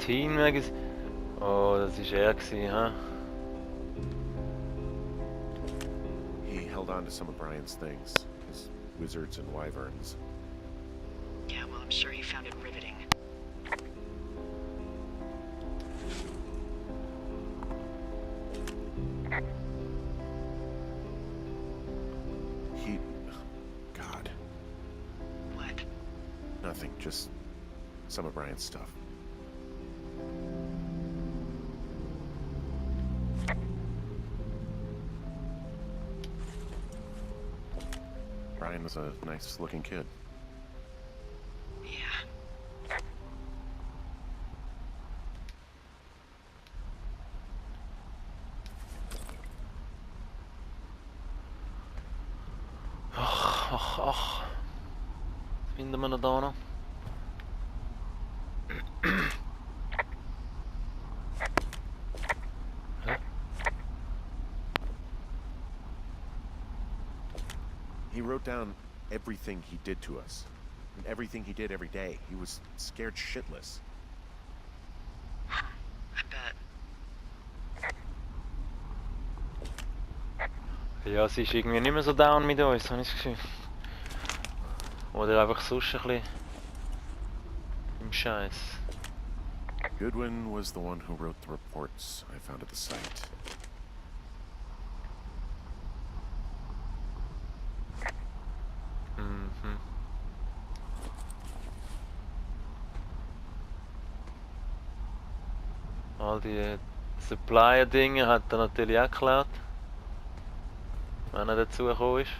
Teen Magazine. Oh, das war er, ha? He held on to some of Brian's things, his wizards and wyverns. Yeah, well, I'm sure he found it riveting. God. What? Nothing, just some of Brian's stuff. Brian was a nice-looking kid. Yeah. Ach. Was finden wir noch da noch? Hä? He wrote down everything he did to us. And everything he did every day. He was scared shitless. I bet. Ja, sie ist irgendwie nicht mehr so down mit uns, habe ich das Gefühl. Oder einfach sonst ein bisschen im Scheiß. Goodwin was the one who wrote the reports I found at the site. Mhm. All die Supplier-Dinge hat er natürlich auch geklaut. Wenn er dazu gekommen ist.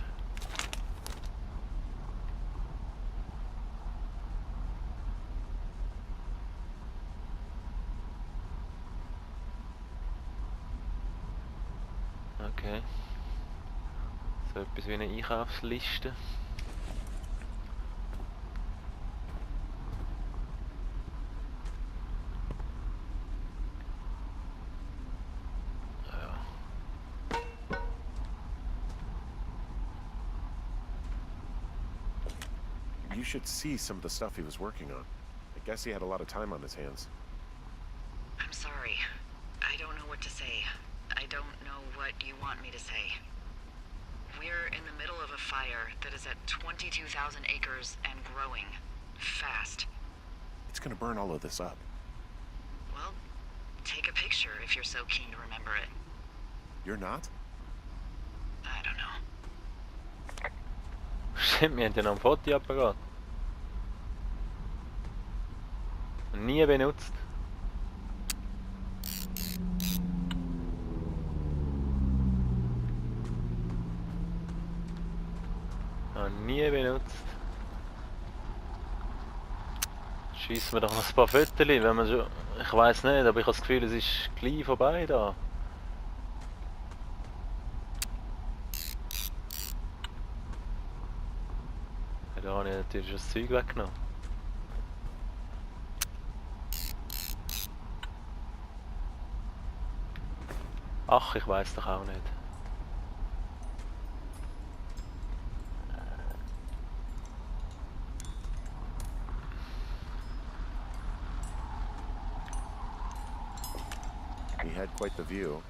Okay. So etwas wie eine Einkaufsliste. You should see some of the stuff he was working on. I guess he had a lot of time on his hands. I'm sorry. I don't know what to say. I don't know what you want me to say. We're in the middle of a fire that is at 22,000 acres and growing. Fast. It's gonna burn all of this up. Well, take a picture if you're so keen to remember it. You're not? I don't know. Stimmt, wir haben ja noch einen Fotoapparat. Nie benutzt. Nie benutzt. Schießen wir doch noch ein paar Fotos, wenn man schon. Ich weiß nicht, aber ich habe das Gefühl, es ist gleich vorbei da. Ja, da habe ich natürlich schon das Zeug weggenommen. Ach, ich weiß doch auch nicht. He had quite the view.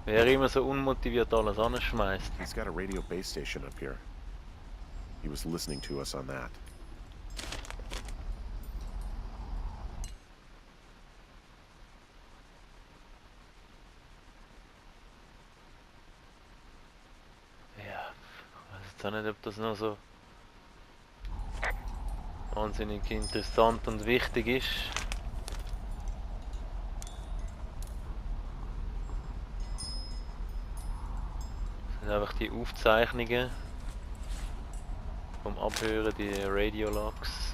Wer immer so unmotiviert alles anschmeißt. He's got a radio base station up here. He was listening to us on that. Ja, ich weiß jetzt auch nicht, ob das noch so wahnsinnig interessant und wichtig ist. Das sind einfach die Aufzeichnungen vom Abhören, die Radiologs.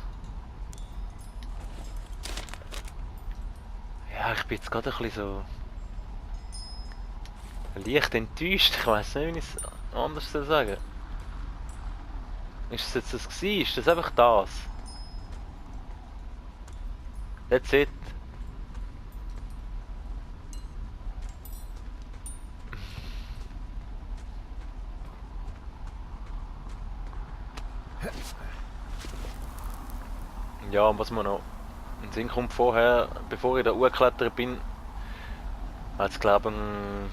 Ja, ich bin jetzt gerade ein bisschen so leicht enttäuscht. Ich weiß nicht, wie ich es anders sagen soll. Ist es jetzt das gewesen? Ist das einfach das? That's it. Ja, und was man noch in den Sinn kommt vorher, bevor ich da hochgeklettert bin, hat es glaube ich einen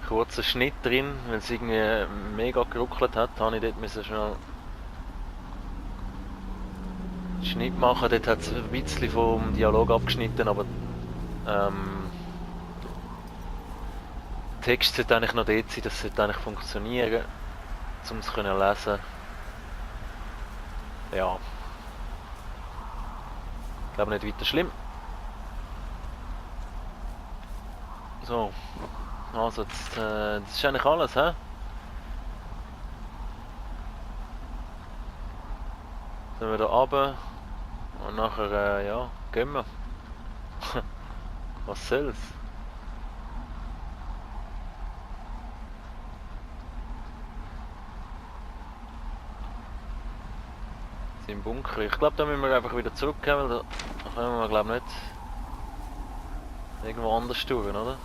kurzen Schnitt drin, weil es irgendwie mega geruckelt hat, habe ich dort müssen schnell einen Schnitt machen. Dort hat es ein bisschen vom Dialog abgeschnitten, aber der Text sollte eigentlich noch dort sein, das sollte eigentlich funktionieren, um es zu lesen. Ja. Ich glaube nicht weiter schlimm. So. Also, jetzt, das ist eigentlich alles, hä? Dann wir da runter und nachher, ja, gehen wir. Was soll's? Im Bunker. Ich glaube, da müssen wir einfach wieder zurückgehen, weil da können wir, glaube ich, nicht irgendwo anders durch, oder?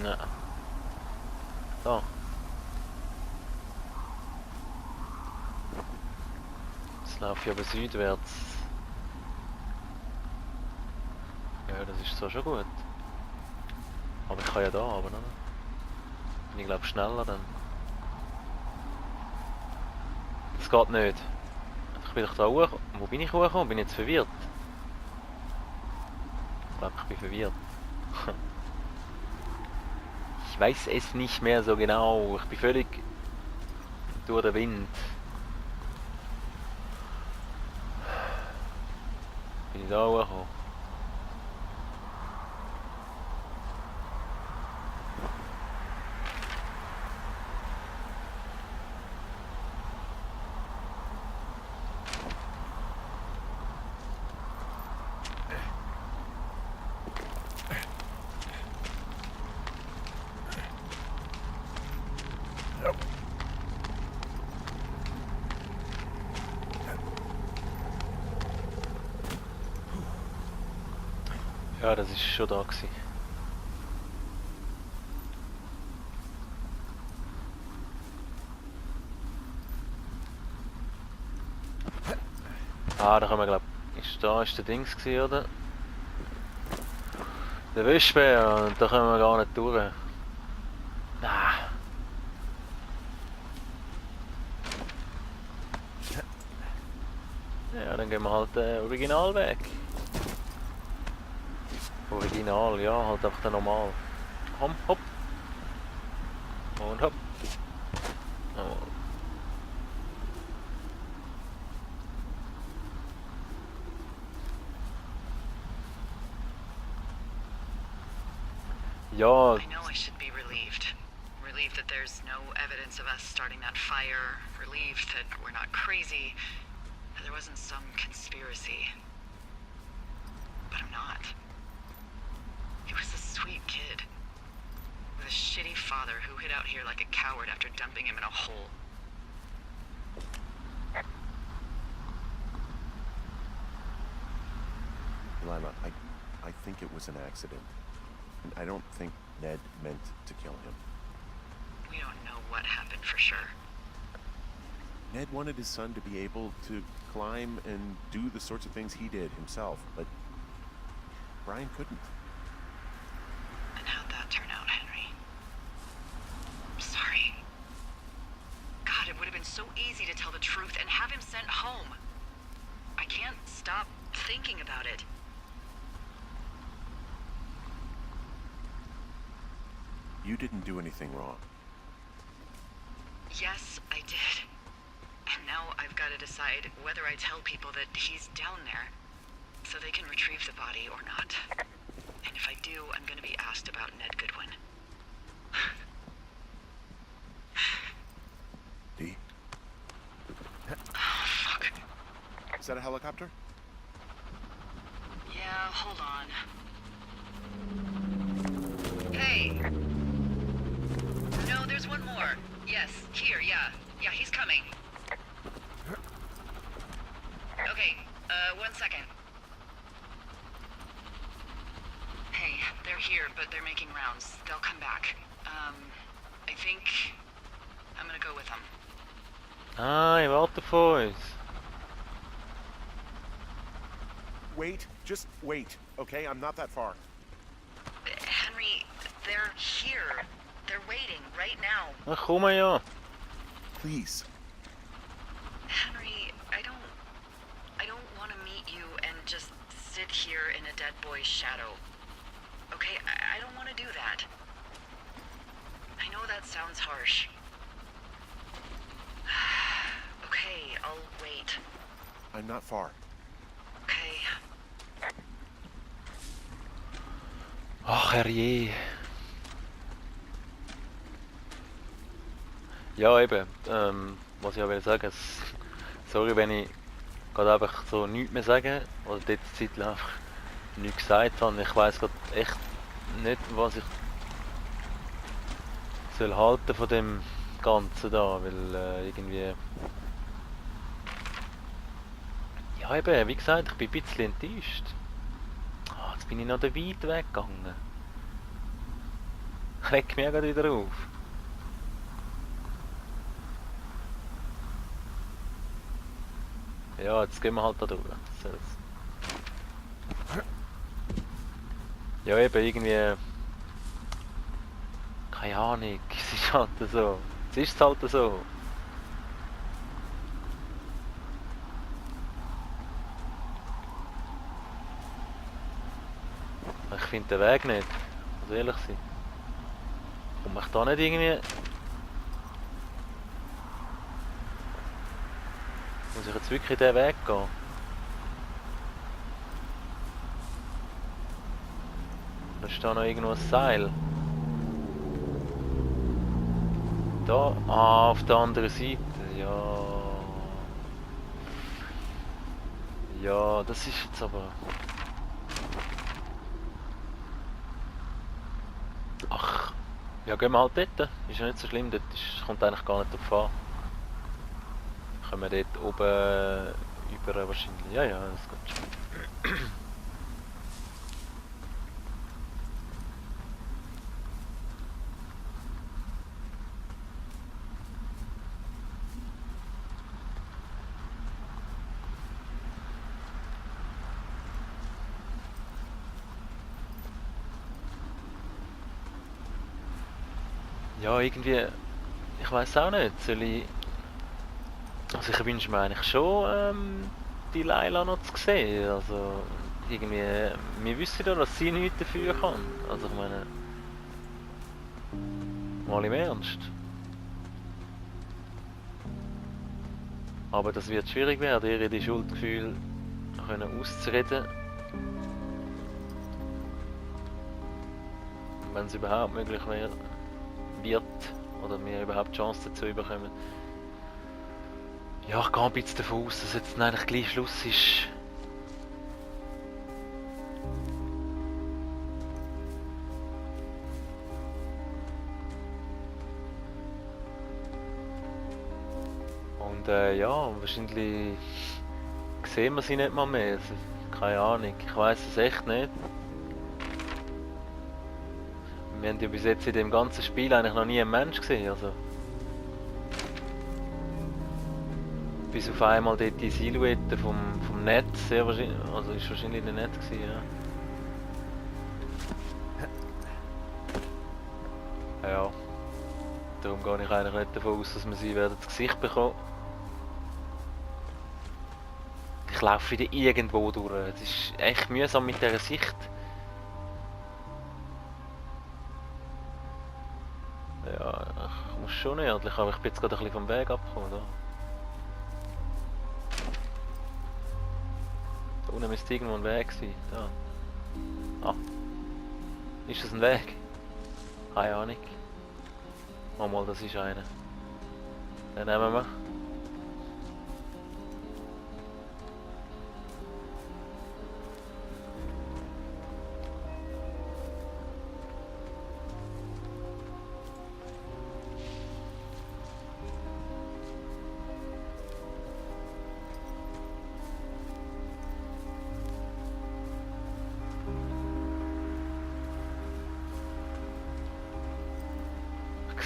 Nein. Da. Jetzt laufe ich aber südwärts. Ja, das ist zwar schon gut. Aber ich kann ja da runter, oder? Bin ich glaube schneller dann. Das geht nicht. Ich bin doch da hoch. Wo bin ich hochgekommen? Bin ich jetzt verwirrt? Ich glaube, ich bin verwirrt. Ich weiß es nicht mehr so genau. Ich bin völlig durch den Wind. Bin ich da hochgekommen? Ja, das ist schon da gewesen. Ah, da können wir glaube ich. Ist der Dings gewesen, oder? Der Wischbär, und da können wir gar nicht durch. Ah. Ja, dann gehen wir halt den Originalweg. Original, ja, halt einfach der normal. Komm, hopp. Und hopp. Oh. Ja. I know I should be relieved. Relieved that there's no evidence of us starting that fire. Relieved that we're not crazy. That there wasn't some conspiracy. But I'm not. He was a sweet kid. With a shitty father who hid out here like a coward after dumping him in a hole. Lila, I think it was an accident. And I don't think Ned meant to kill him. We don't know what happened for sure. Ned wanted his son to be able to climb and do the sorts of things he did himself, but Brian couldn't. And how'd that turn out, Henry? I'm sorry. God, it would have been so easy to tell the truth and have him sent home. I can't stop thinking about it. You didn't do anything wrong. Yes, I did. And now I've got to decide whether I tell people that he's down there so they can retrieve the body or not. And if I do, I'm going to be asked about Ned Goodwin. Dee? Oh, fuck. Is that a helicopter? Yeah, hold on. Hey! No, there's one more. Yes, here, yeah. Yeah, he's coming. Okay, 1 second. they're here, but they're making rounds. They'll come back. I think I'm gonna go with them. Ah, ihr wartet auf uns. Wait, just wait, okay? I'm not that far. Henry, they're here. They're waiting right now. Ach, komm ja. Please. Henry, I don't want to meet you and just sit here in a dead boy's shadow. Okay, I don't want to do that. I know that sounds harsh. Okay, I'll wait. I'm not far. Okay. Ach, herrje. Ja, eben. Was ich auch will sagen, sorry, wenn ich gerade einfach so nichts mehr sage oder dort die Zeit lang einfach nichts gesagt habe. Ich weiss gerade echt nicht, was ich soll halten von dem Ganzen da, weil irgendwie... Ja eben, wie gesagt, ich bin ein bisschen enttäuscht. Ah, jetzt bin ich noch weit weggegangen. Ich reg mich gerade wieder auf. Ja, jetzt gehen wir halt da durch. Ja eben, irgendwie... Keine Ahnung, es ist halt so. Es ist halt so. Ich finde den Weg nicht, muss ehrlich sein. Komme ich da nicht irgendwie... Muss ich jetzt wirklich diesen Weg gehen? Da ist da noch irgendwo ein Seil. Da? Ah, auf der anderen Seite. Ja. Ja, das ist jetzt aber... Ach. Ja, gehen wir halt dort. Ist ja nicht so schlimm, dort kommt eigentlich gar nicht drauf an. Können wir dort oben über wahrscheinlich... Ja, ja, das geht schon. Ja, irgendwie... Ich weiß auch nicht, soll ich... Also ich wünsche mir eigentlich schon, die Layla noch zu sehen. Also irgendwie... Wir wissen ja, dass sie nichts dafür kann. Also ich meine... Mal im Ernst. Aber das wird schwierig werden, ihr die Schuldgefühle können auszureden. Wenn es überhaupt möglich wird. Oder wir überhaupt die Chance dazu bekommen. Ja, ich gehe ein bisschen davon aus, dass jetzt eigentlich gleich Schluss ist. Und ja, wahrscheinlich sehen wir sie nicht mal mehr. Also, keine Ahnung, ich weiß es echt nicht. Wir haben ja bis jetzt in dem ganzen Spiel eigentlich noch nie einen Mensch gesehen, also. Bis auf einmal dort die Silhouette vom Netz, sehr wahrscheinlich, also ist wahrscheinlich nicht Netz gewesen, ja. Ja. Darum gehe ich eigentlich nicht davon aus, dass wir sie werden zu Gesicht bekommen. Ich laufe wieder irgendwo durch, es ist echt mühsam mit dieser Sicht. Ja, ich muss schon nördlich, aber ich bin jetzt gerade ein bisschen vom Weg abgekommen. Da unten müsste irgendwo ein Weg sein. Da. Ah. Ist das ein Weg? Keine Ahnung. Mal, das ist einer. Den nehmen wir.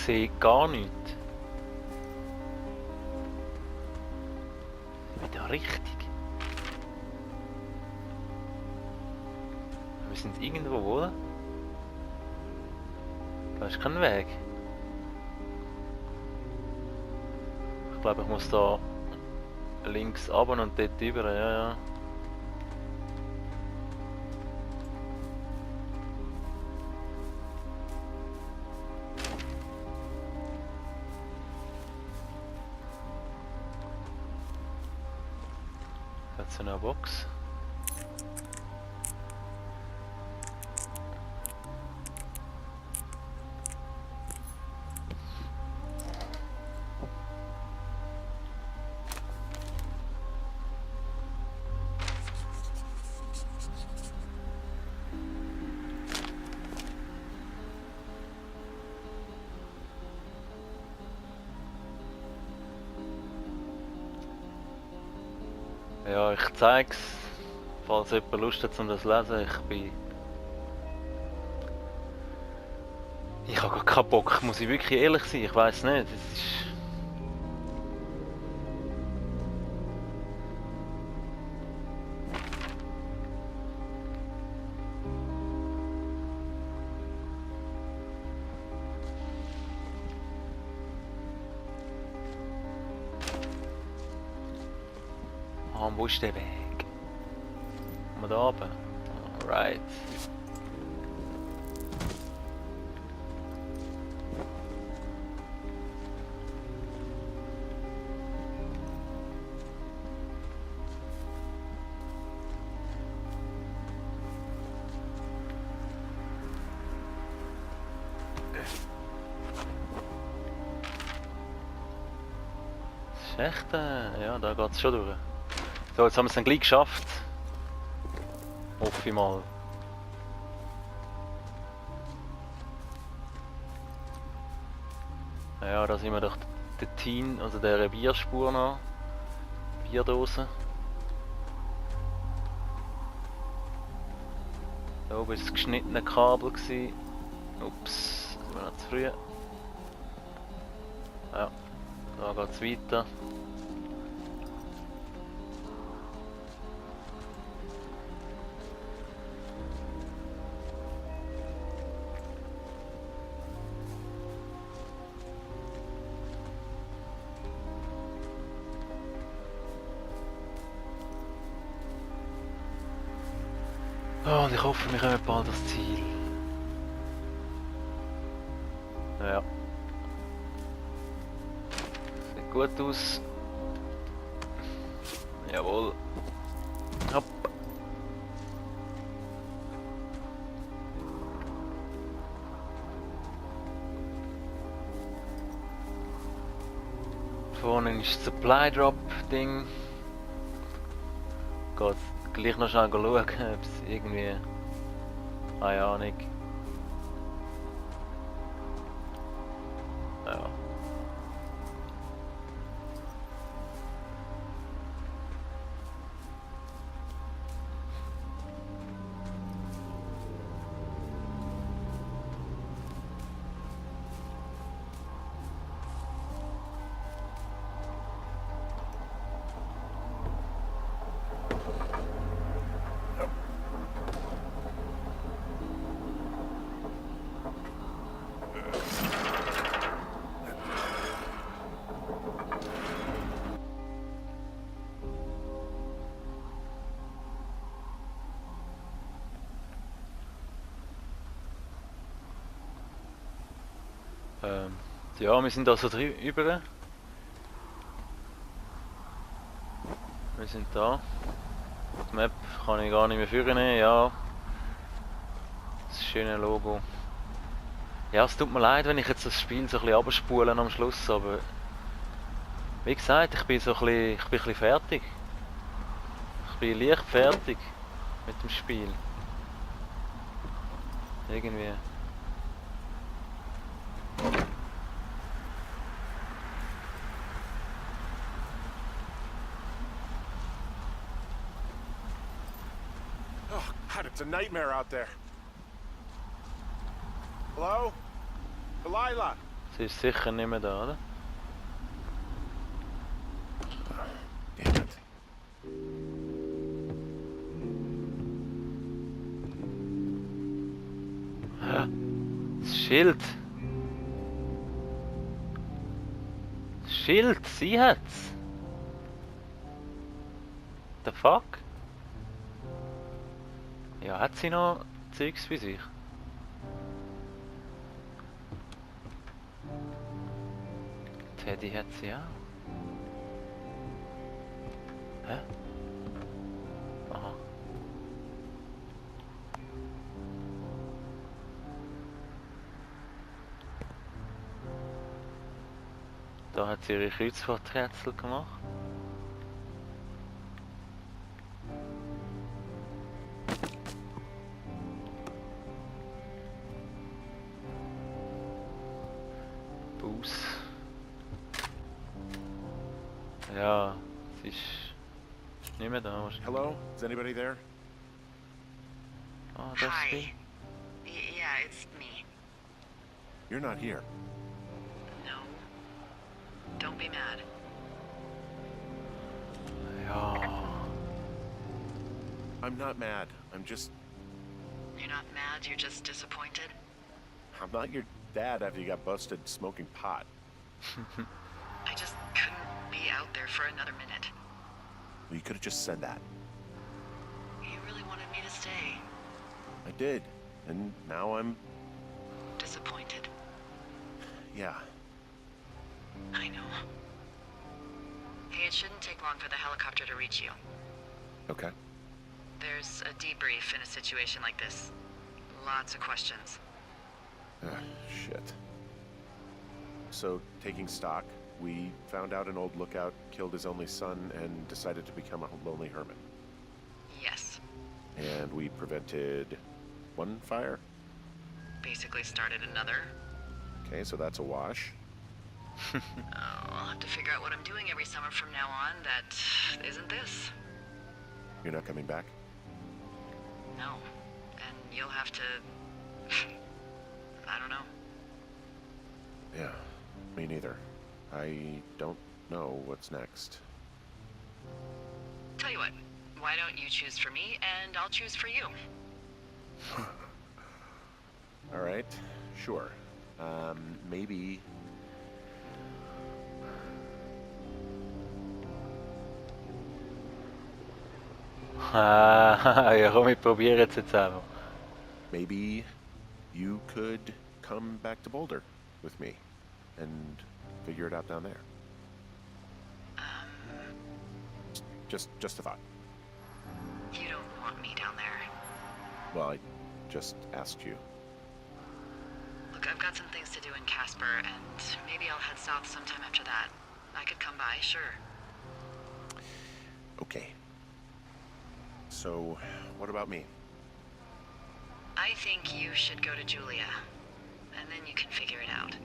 sehe gar nichts. Wieder richtig. Wir sind irgendwo, oder? Da ist kein Weg. Ich glaube, ich muss da links runter und dort über, ja, ja. Jetzt eine Box. Ja, ich zeig's, falls jemand Lust hat, um das zu lesen. Ich habe gar keinen Bock, muss ich wirklich ehrlich sein, ich weiß nicht. Es ist... Ah, wo ist der Weg? Kommen wir da oben? Alright. Das ist echt, ja, da geht's schon durch. So, jetzt haben wir es dann gleich geschafft. Hoffe ich mal. Ja, da sind wir doch der Tin, also der Bierspur noch. Bierdose. Da oben war das geschnittene Kabel. Ups, sind wir noch zu früh. Ja, da geht es weiter. Oh, und ich hoffe, wir kommen bald ans Ziel. Ja. Sieht gut aus. Jawohl. Hopp. Vorne ist das Supply Drop Ding. Geht gleich noch schnell schauen, ob es irgendwie... Keine Ahnung. Ja. Ja, wir sind also drüber. Wir sind da. Die Map kann ich gar nicht mehr führen, ja. Das schöne Logo. Ja, es tut mir leid, wenn ich jetzt das Spiel so ein bisschen abspule am Schluss, aber wie gesagt, ich bin ein bisschen fertig. Ich bin leicht fertig mit dem Spiel. Irgendwie. Oh, God, it's a nightmare out there. Hello? Delilah? Sie ist sicher nicht mehr da, oder? Damn it. Das Schild! Das Schild! Sie hat's! The fuck? Ja, hat sie noch Zeugs bei sich? Teddy hat sie auch. Hä? Aha. Da hat sie ihre Kreuzworträtsel gemacht. Bus. Ja, sie ist nicht mehr da wahrscheinlich. Hello? Is anybody there? Ah, das ist Hi. sie. Yeah, it's me. You're not here. No. Don't be mad. Ja. I'm not mad. I'm You're not mad, you're just disappointed? I'm not your dad after you got busted smoking pot. I just couldn't be out there for another minute. Well, you could have just said that. You really wanted me to stay. I did. And now I'm... Disappointed. Yeah. I know. Hey, it shouldn't take long for the helicopter to reach you. Okay. There's a debrief in a situation like this. Lots of questions. Shit. So, taking stock, we found out an old lookout killed his only son and decided to become a lonely hermit. Yes. And we prevented one fire? Basically started another. Okay, so that's a wash. Oh, I'll have to figure out what I'm doing every summer from now on that isn't this. You're not coming back? No. And you'll have to... I don't know. Yeah, me neither. I don't know what's next. Tell you what, why don't you choose for me and I'll choose for you? All right, sure. Maybe... Ah, ja, komm, ich probiere es jetzt einfach. Maybe you could come back to Boulder with me and figure it out down there. Just a thought. You don't want me down there. Well, I just asked you. Look, I've got some things to do in Casper, and maybe I'll head south sometime after that. I could come by, sure. Okay. So, what about me? I think you should go to Julia, and then you can figure it out.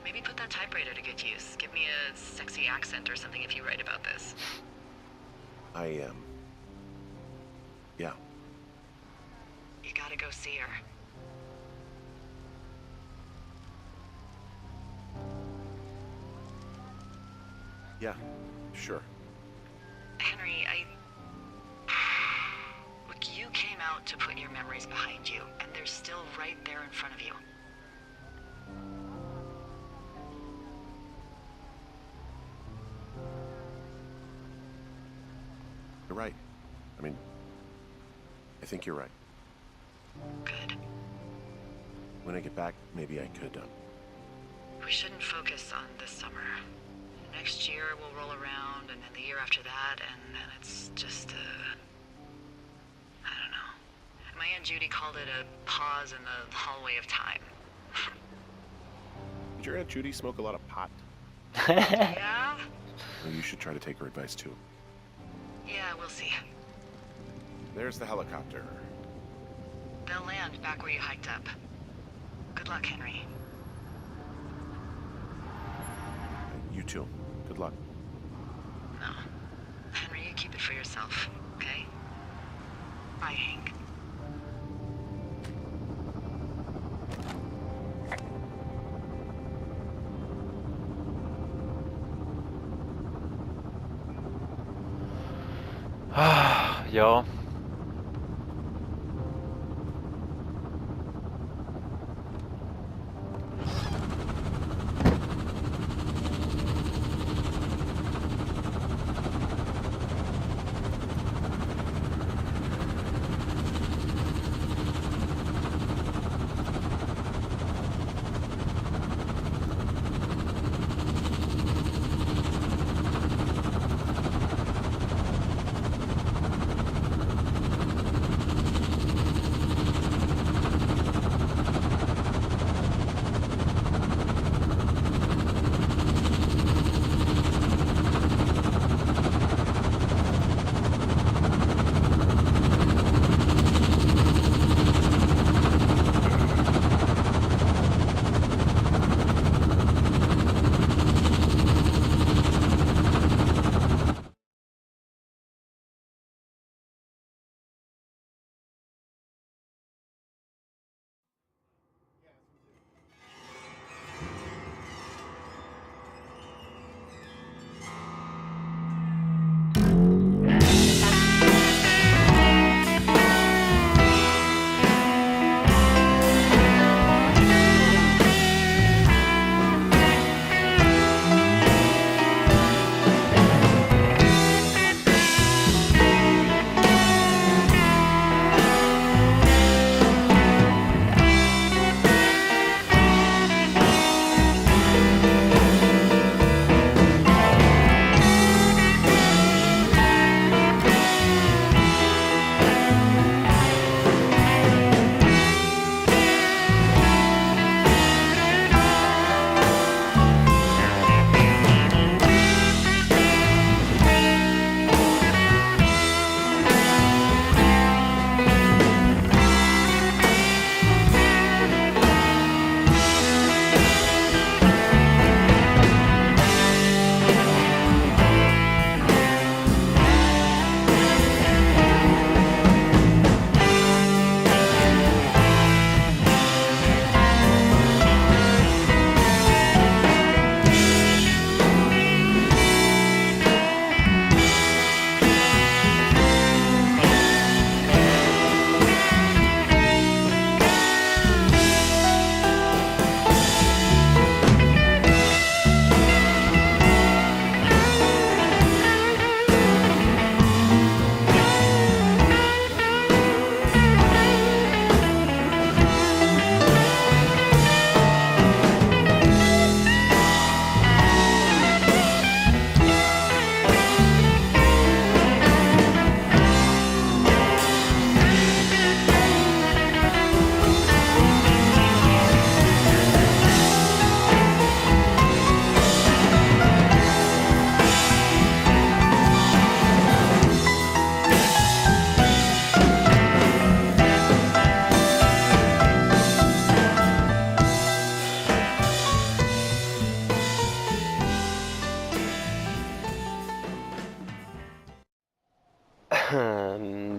Maybe put that typewriter to good use. Give me a sexy accent or something if you write about this. Yeah. You gotta go see her. Yeah, sure. Henry, Look, you came out to put your memories behind you, and they're still right there in front of you. You're right. I mean, I think you're right. Good. When I get back, maybe I could, We shouldn't focus on this summer. Next year we'll roll around, and then the year after that, and then it's just I don't know. My Aunt Judy called it a pause in the hallway of time. Did your Aunt Judy smoke a lot of pot? Yeah? Well, you should try to take her advice, too. Yeah, we'll see. There's the helicopter. They'll land back where you hiked up. Good luck, Henry. You too. Good luck. No. Henry, you keep it for yourself, okay? Bye, Hank. Ja.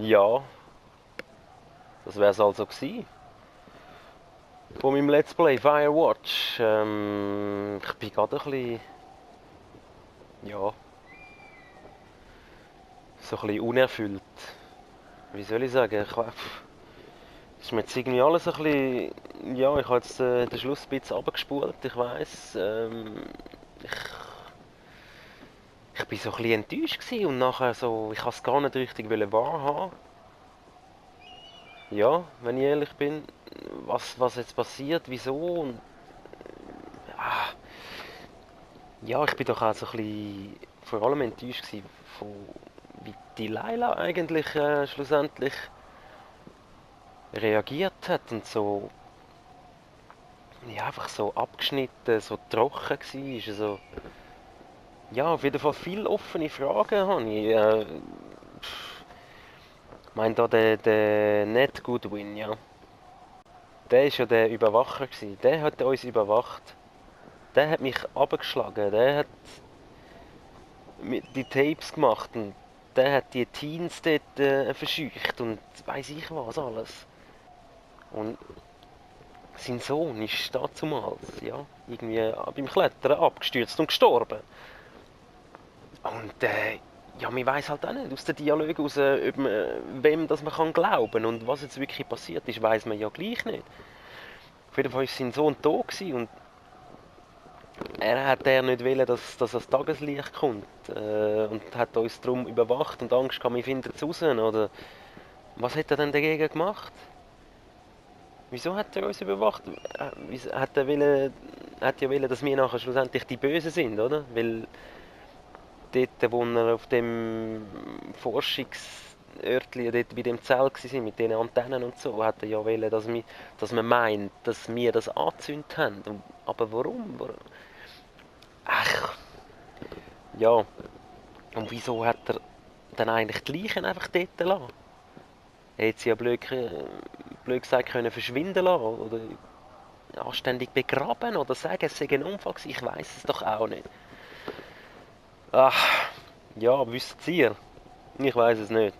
Ja, das wäre es also gewesen. Von meinem Let's Play Firewatch. Ich bin gerade ein bisschen, ja, so ein bisschen unerfüllt. Wie soll ich sagen? Ist mir jetzt irgendwie alles ein bisschen, ja, ich habe jetzt den Schluss ein bisschen runtergespult, ich weiss. Ich bin so ein bisschen enttäuscht gewesen und nachher so, ich wollte es gar nicht richtig wahrhaben. Ja, wenn ich ehrlich bin, was jetzt passiert, wieso und ah, ja, ich bin doch auch so ein bisschen vor allem enttäuscht gewesen von wie die Laila eigentlich schlussendlich reagiert hat und so, ja, einfach so abgeschnitten, so trocken war, also, ja, auf jeden Fall viele offene Fragen habe ich. Ich meine da der Ned Goodwin, ja. Der ist ja der Überwacher gewesen. Der hat uns überwacht. Der hat mich abgeschlagen. Der hat die Tapes gemacht und der hat die Teens dort verscheucht und weiß ich was alles. Und sein Sohn ist dazumals, ja, irgendwie beim Klettern abgestürzt und gestorben. Und ja, man weiß halt auch nicht aus den Dialogen raus, ob man, wem das man kann glauben und was jetzt wirklich passiert ist, weiß man ja gleich nicht. Auf jeden Fall war sein Sohn tot gewesen und er nicht wollen, dass das Tageslicht kommt und hat uns darum überwacht und Angst gehabt, wir finden es raus. Oder was hat er denn dagegen gemacht? Wieso hat er uns überwacht? Hat ja wollen, dass wir nachher schlussendlich die Bösen sind, oder? Weil dort, wo wir auf dem Forschungsörtchen, dort bei dem Zelt waren, mit den Antennen und so, hat er ja wollen, dass man meint, dass wir das angezündet haben. Aber warum? Ach, ja. Und wieso hat er dann eigentlich die Leichen einfach dort gelassen? Er hätte sie ja blöd gesagt können verschwinden lassen oder anständig begraben oder sagen, es sei ein Unfall gewesen. Ich weiß es doch auch nicht. Ach, ja, wisst ihr? Ich weiß es nicht.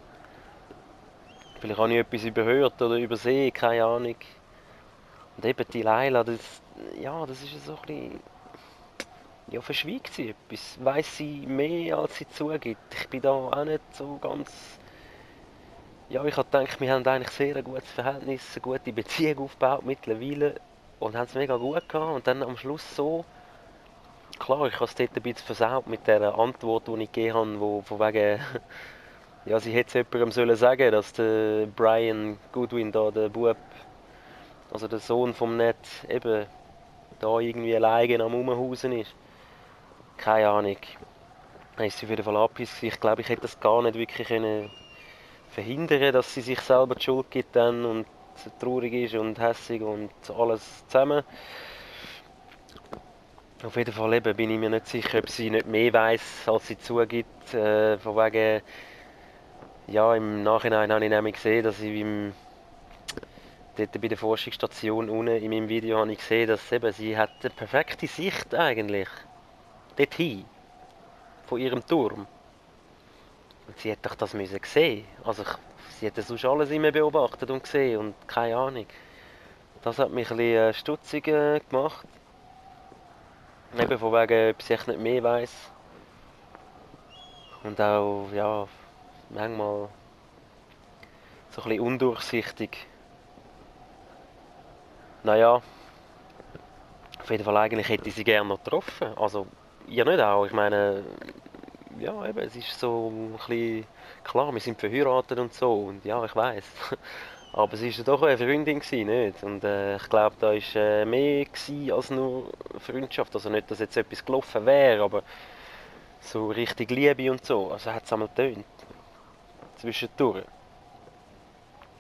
Vielleicht habe ich etwas überhört oder übersehen, keine Ahnung. Und eben die Leila, das ist so ein bisschen... Ja, verschweigt sie etwas. Weiss sie mehr, als sie zugibt. Ich bin da auch nicht so ganz... Ja, ich habe gedacht, wir haben eigentlich sehr ein gutes Verhältnis, eine gute Beziehung aufgebaut mittlerweile und haben es mega gut gehabt. Und dann am Schluss so... Klar, ich habe es dort ein bisschen versaut mit der Antwort, die ich gegeben habe, wo von wegen... Ja, sie hätte es jemandem sollen sagen, dass der Brian Goodwin da, der Bub, also der Sohn vom Ned, eben da irgendwie alleine am Rumhausen ist. Keine Ahnung. Dann ist sie auf jeden Fall abgewiesen. Ich glaube, ich hätte das gar nicht wirklich können verhindern, dass sie sich selber die Schuld gibt dann und traurig ist und hässig und alles zusammen. Auf jeden Fall eben bin ich mir nicht sicher, ob sie nicht mehr weiß, als sie zugibt. Von wegen, ja, im Nachhinein habe ich nämlich gesehen, dass ich dort bei der Forschungsstation unten in meinem Video habe ich gesehen, dass eben, sie hat eine perfekte Sicht eigentlich dorthin, von ihrem Turm. Und sie hätte doch das müssen sehen. Also sie hätte sonst alles immer beobachtet und gesehen und keine Ahnung. Das hat mich ein bisschen stutzig gemacht. Eben von wegen, ob sie echt nicht mehr weiss. Und auch, ja, manchmal so ein bisschen undurchsichtig. Naja, auf jeden Fall eigentlich hätte ich sie gerne noch getroffen. Also, ja nicht auch, ich meine, ja eben, es ist so ein bisschen, klar, wir sind verheiratet und so und ja, ich weiß. Aber sie war ja doch eine Freundin, gewesen, nicht? Und ich glaube, da war mehr gewesen als nur Freundschaft. Also nicht, dass jetzt etwas gelaufen wäre, aber so richtig Liebe und so. Also hat es einmal getönt. Zwischendurch.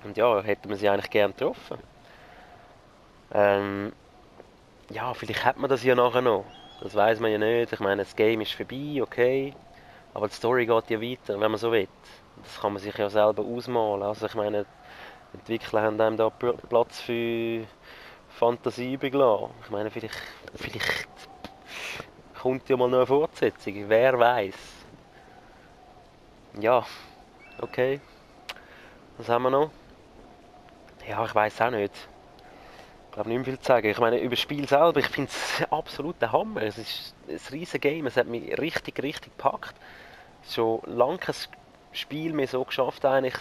Und ja, hätte man sie eigentlich gern getroffen. Ja, vielleicht hat man das ja nachher noch. Das weiß man ja nicht. Ich meine, das Game ist vorbei, okay. Aber die Story geht ja weiter, wenn man so will. Das kann man sich ja selber ausmalen. Also ich meine, die Entwickler haben einem da Platz für Fantasie übergelassen. Ich meine, vielleicht kommt ja mal noch eine Fortsetzung. Wer weiß. Ja, okay. Was haben wir noch? Ja, ich weiß auch nicht. Ich glaube nicht mehr viel zu sagen. Ich meine, über das Spiel selber, ich finde es absolut der Hammer. Es ist ein riesiges Game, es hat mich richtig, richtig gepackt. Schon lange kein Spiel mehr so geschafft eigentlich.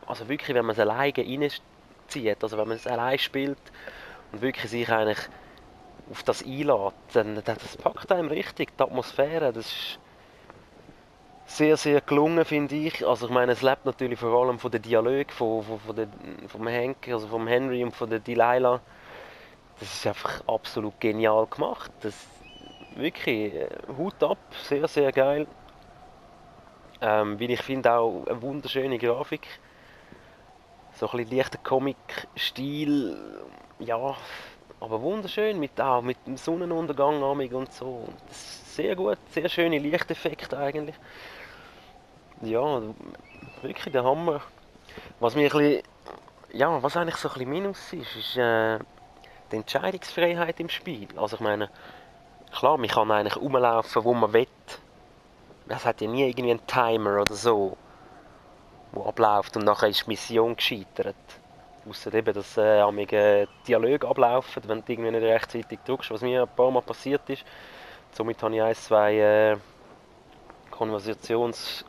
Also wirklich, wenn man es alleine reinzieht, also wenn man es alleine spielt und wirklich sich eigentlich auf das einlädt, dann das packt einem richtig, die Atmosphäre, das ist sehr, sehr gelungen, finde ich. Also ich meine, es lebt natürlich vor allem von den Dialogen vom Henk, also vom Henry und von der Delilah. Das ist einfach absolut genial gemacht. Das wirklich Hut ab, sehr, sehr geil. Wie ich finde auch eine wunderschöne Grafik. So ein bisschen leichter Comic-Stil, ja, aber wunderschön, auch mit dem Sonnenuntergang und so. Das ist sehr gut, sehr schöne Lichteffekte eigentlich. Ja, wirklich der Hammer. Was mir ein bisschen, ja, was eigentlich so ein bisschen Minus ist die Entscheidungsfreiheit im Spiel. Also ich meine, klar, man kann eigentlich rumlaufen, wo man will. Es hat ja nie irgendwie einen Timer oder so, der abläuft und nachher ist die Mission gescheitert. Ausser eben, dass Dialoge ablaufen, wenn du irgendwie nicht rechtzeitig drückst, was mir ein paar Mal passiert ist. Somit habe ich 1, 2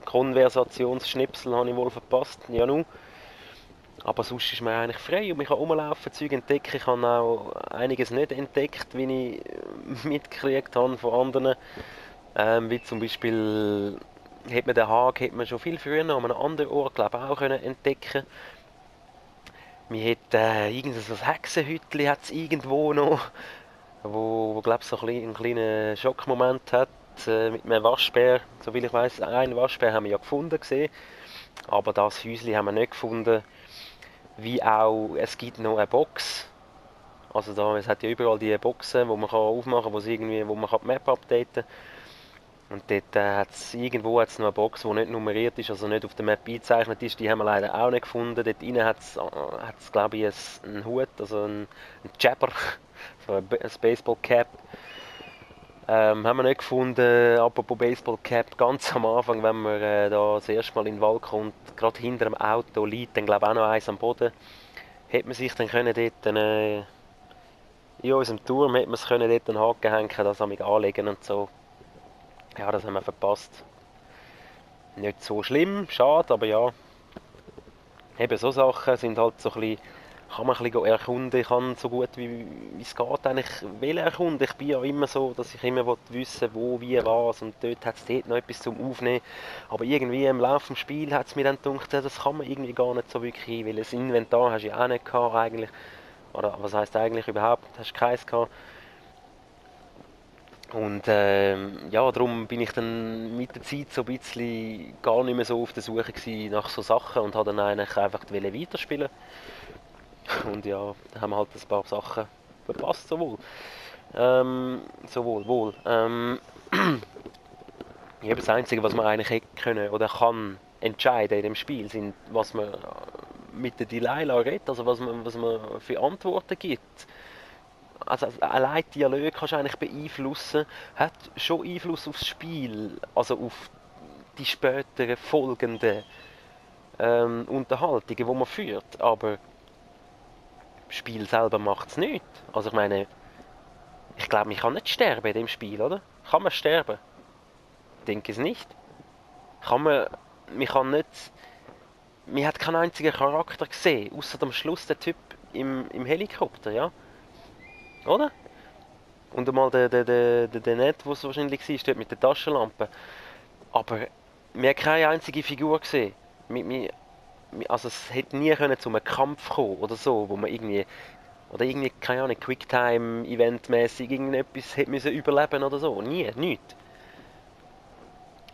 Konversationsschnipsel habe ich wohl verpasst, ja nu. Aber sonst ist man eigentlich frei und ich kann rumlaufen, Zeug entdecken. Ich habe auch einiges nicht entdeckt, wie ich mitgekriegt habe von anderen. Wie zum Beispiel hat man den Haag schon viel früher an einem anderen Ort, glaube ich, auch können entdecken. Man hat irgendein so Hexenhütchen hat's irgendwo noch, wo glaube ich so einen kleinen Schockmoment hat mit einem Waschbär. Soviel ich weiß, einen Waschbär haben wir ja gefunden gesehen, aber das Häuschen haben wir nicht gefunden. Wie auch, es gibt noch eine Box. Also da, es hat ja überall die Boxen, wo man kann aufmachen kann, wo man kann die Map updaten kann. Und dort irgendwo hat's noch eine Box, die nicht nummeriert ist, also nicht auf der Map eingezeichnet ist. Die haben wir leider auch nicht gefunden. Dort rein hat's glaube ich, einen Hut, also einen Jabber, so ein Baseball Cap. Haben wir nicht gefunden. Apropos Baseball Cap, ganz am Anfang, wenn man da das erste Mal in den Wald kommt, gerade hinter dem Auto liegt dann glaube ich auch noch eins am Boden. Hätte man sich dann können dort in unserem Turm hätte man es können dort einen Haken hängen, das anlegen und so. Ja, das haben wir verpasst. Nicht so schlimm, schade, aber ja. Eben so Sachen sind halt so ein bisschen, kann man ein bisschen erkunden. Ich kann so gut wie es geht eigentlich erkunden. Ich bin ja immer so, dass ich immer wissen will, wo, wie, was. Und dort hat es dort noch etwas zum Aufnehmen. Aber irgendwie im Laufe des Spiels hat es mir dann gedacht, das kann man irgendwie gar nicht so wirklich, weil das Inventar hast du ja auch nicht gehabt eigentlich. Oder was heisst eigentlich überhaupt? Hast du keins gehabt. Und ja, darum bin ich dann mit der Zeit so ein bisschen gar nicht mehr so auf der Suche gewesen nach so Sachen und habe dann eigentlich einfach weiterspielen. Und ja, da haben wir halt ein paar Sachen verpasst, sowohl. Wohl. Ja, das Einzige, was man eigentlich hätte können oder kann entscheiden in dem Spiel, sind, was man mit der Delilah redet, also was man für Antworten gibt. Also allein Dialog kannst du eigentlich beeinflussen, hat schon Einfluss aufs Spiel, also auf die späteren folgenden Unterhaltungen, die man führt, aber das Spiel selber macht es nicht. Also ich meine, ich glaube, man kann nicht sterben in dem Spiel, oder? Kann man sterben? Ich denke es nicht. Man hat keinen einzigen Charakter gesehen, außer am Schluss der Typ im Helikopter, ja? Oder? Und einmal der Ned, der es wahrscheinlich war, dort mit der Taschenlampe. Aber wir haben keine einzige Figur gesehen. Also es hätte nie können zu einem Kampf kommen oder so, wo man irgendwie, keine Ahnung, Quicktime-Event-mäßig irgendetwas hätte müssen überleben oder so. Nie, nichts.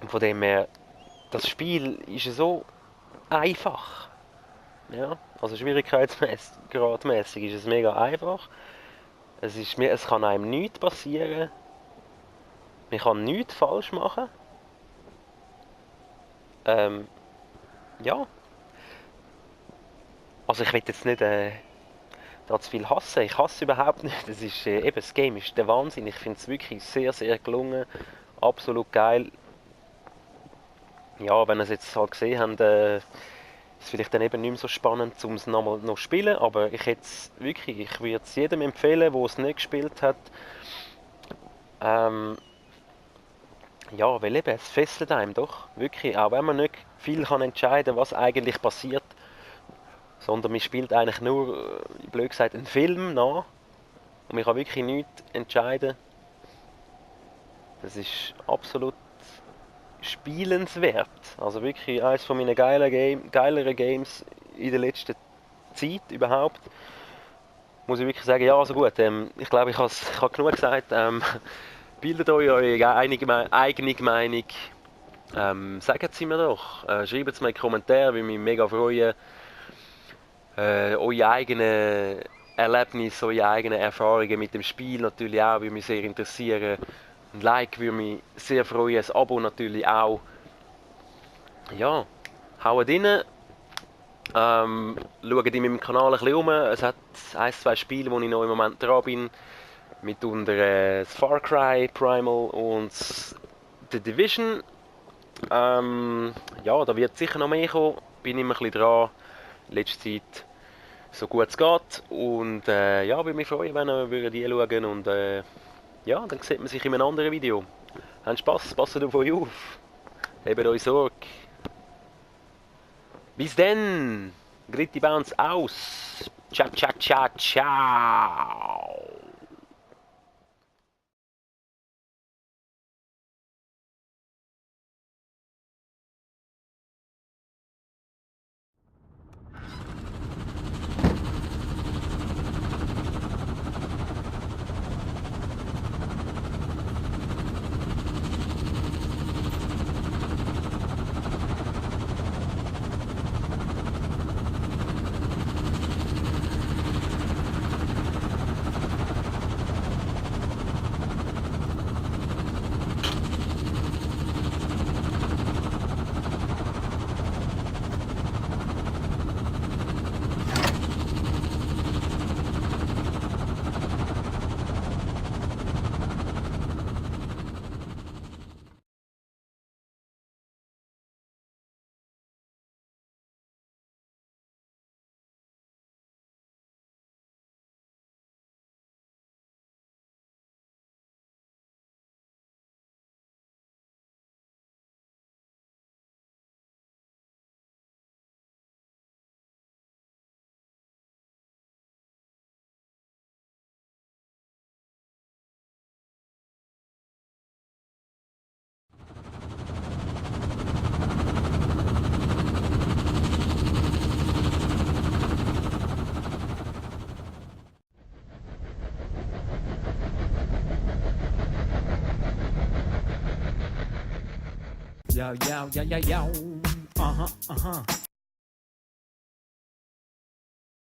Und von dem her, das Spiel ist so einfach. Ja, also schwierigkeitsgradmäßig ist es mega einfach. Es kann einem nichts passieren. Man kann nichts falsch machen. Ja. Also ich will jetzt nicht da zu viel hassen. Ich hasse überhaupt nicht. Es ist, eben, das Game ist der Wahnsinn. Ich finde es wirklich sehr, sehr gelungen. Absolut geil. Ja, wenn ihr es jetzt halt gesehen habt, ist es vielleicht dann eben nicht mehr so spannend, um es noch zu spielen. Aber ich würde es jedem empfehlen, der es nicht gespielt hat. Ja, weil eben, es fesselt einem doch. Wirklich, auch wenn man nicht viel kann entscheiden, was eigentlich passiert. Sondern man spielt eigentlich nur, blöd gesagt, einen Film nach. Und man kann wirklich nichts entscheiden. Das ist absolut spielenswert. Also wirklich eines von meinen geileren Games in der letzten Zeit überhaupt. Muss ich wirklich sagen, ja, also gut, ich glaube, ich habe genug gesagt. Bildet euch eure eigene Meinung. Sagt sie mir doch. Schreibt es mir in die Kommentare, würde mich mega freuen. Eure eigenen Erlebnisse, eure eigenen Erfahrungen mit dem Spiel natürlich auch, würde mich sehr interessieren. Ein Like würde mich sehr freuen, ein Abo natürlich auch. Ja, haut rein. Schaut in meinem Kanal ein bisschen um. Es hat 1-2 Spiele, wo ich noch im Moment dran bin. Mitunter das Far Cry Primal und The Division. Ja, da wird sicher noch mehr kommen. Bin immer ein bisschen dran. Letzte Zeit so gut es geht. Und ja, würde mich freuen, wenn ihr die schauen. Und ja, dann sieht man sich in einem anderen Video. Habt Spass, passt auf euch auf. Hebt euch Sorge. Bis dann. Gritti Bounce aus. Ciao, ciao, ciao, ciao. Yo, yo, yo, yo, yo. Uh-huh, uh-huh.